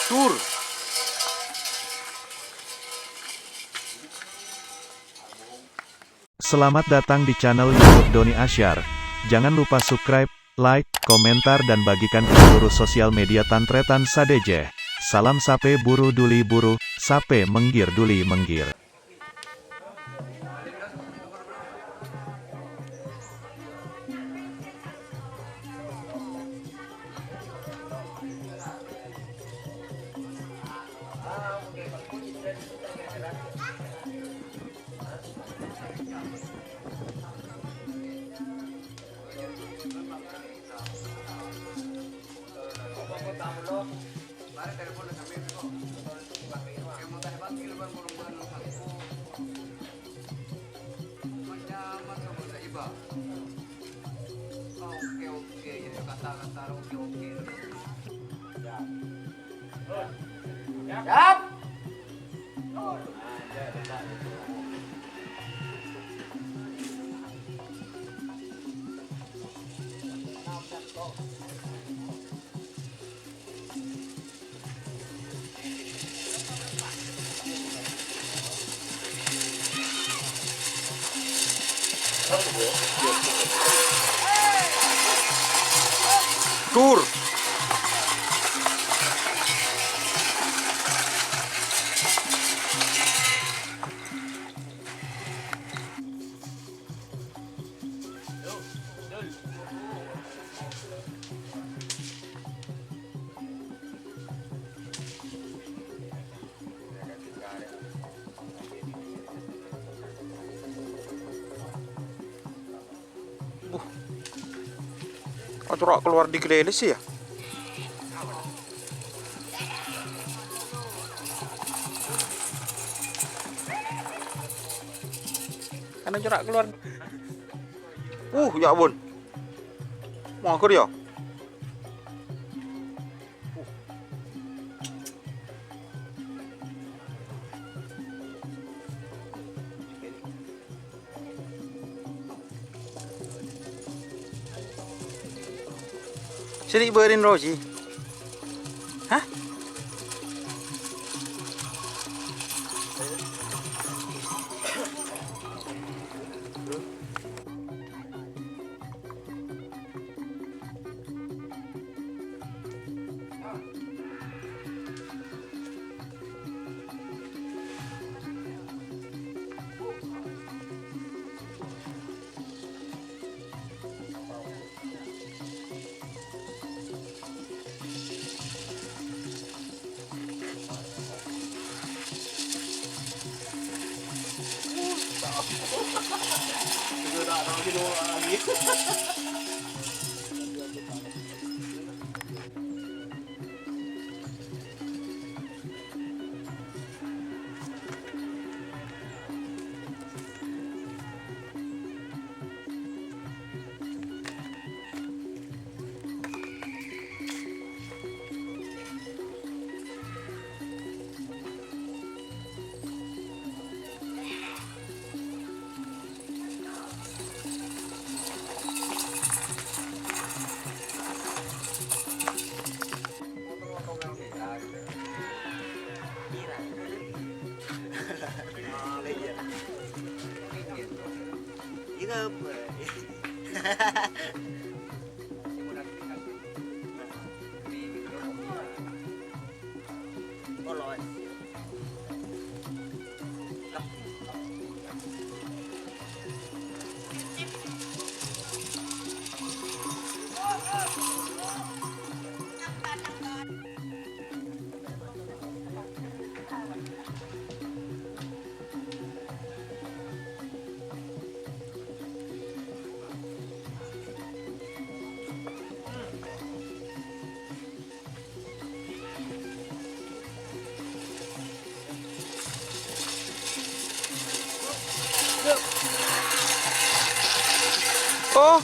Tur. Selamat datang di channel YouTube Doni Asyar. Jangan lupa subscribe, like, komentar dan bagikan ke seluruh sosial media Tantretan Sadejeh. Salam sape buru duli buru, sape menggir duli menggir. Oke, jadi kata-kata oke. Siap. Tur. Corak keluar di gede sih ya. Karena corak keluar. Ya ampun. Mau aku dia. Sini berin Roji. Hah? Oh.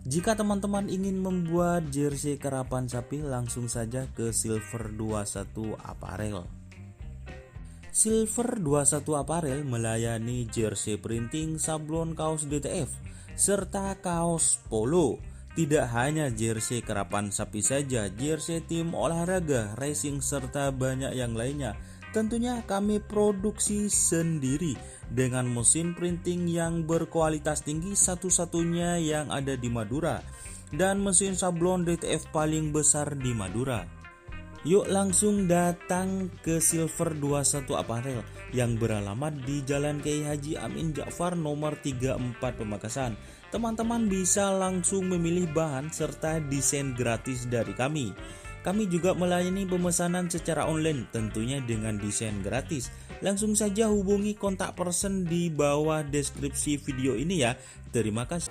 Jika teman-teman ingin membuat jersey karapan sapi, langsung saja ke Silver 21 Apparel. Silver 21 Apparel melayani jersey printing, sablon, kaos DTF, serta kaos polo. Tidak hanya jersey kerapan sapi saja, jersey tim olahraga, racing, serta banyak yang lainnya. Tentunya kami produksi sendiri dengan mesin printing yang berkualitas tinggi, satu-satunya yang ada di Madura, dan mesin sablon DTF paling besar di Madura. Yuk langsung datang ke Silver 21 Apparel yang beralamat di Jalan Kiai Haji Amin Ja'far nomor 34 Pamekasan. Teman-teman bisa langsung memilih bahan serta desain gratis dari kami. Kami juga melayani pemesanan secara online tentunya dengan desain gratis. Langsung saja hubungi kontak person di bawah deskripsi video ini ya. Terima kasih.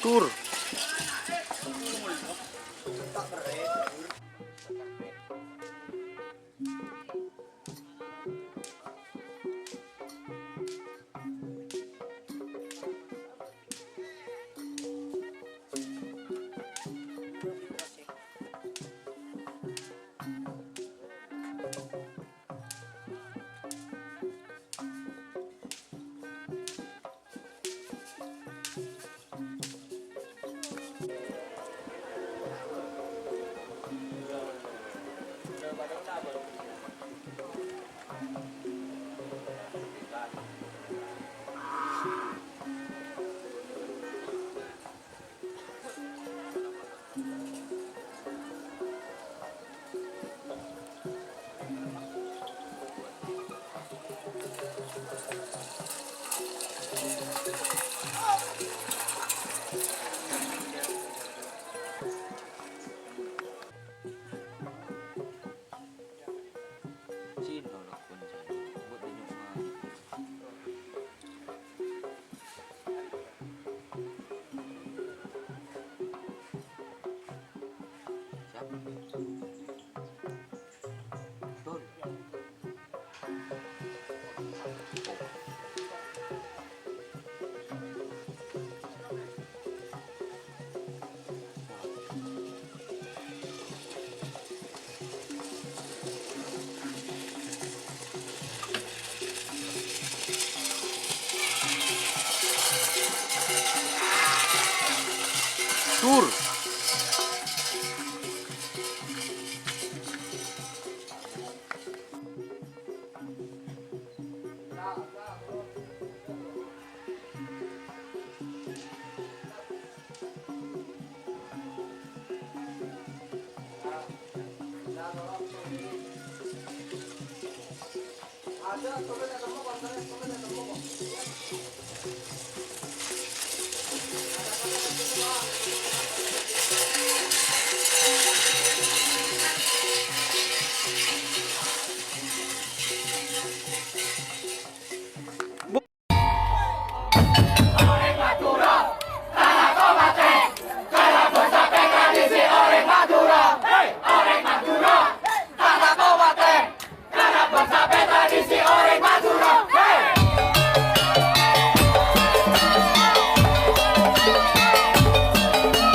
Tur. Tur. Ada,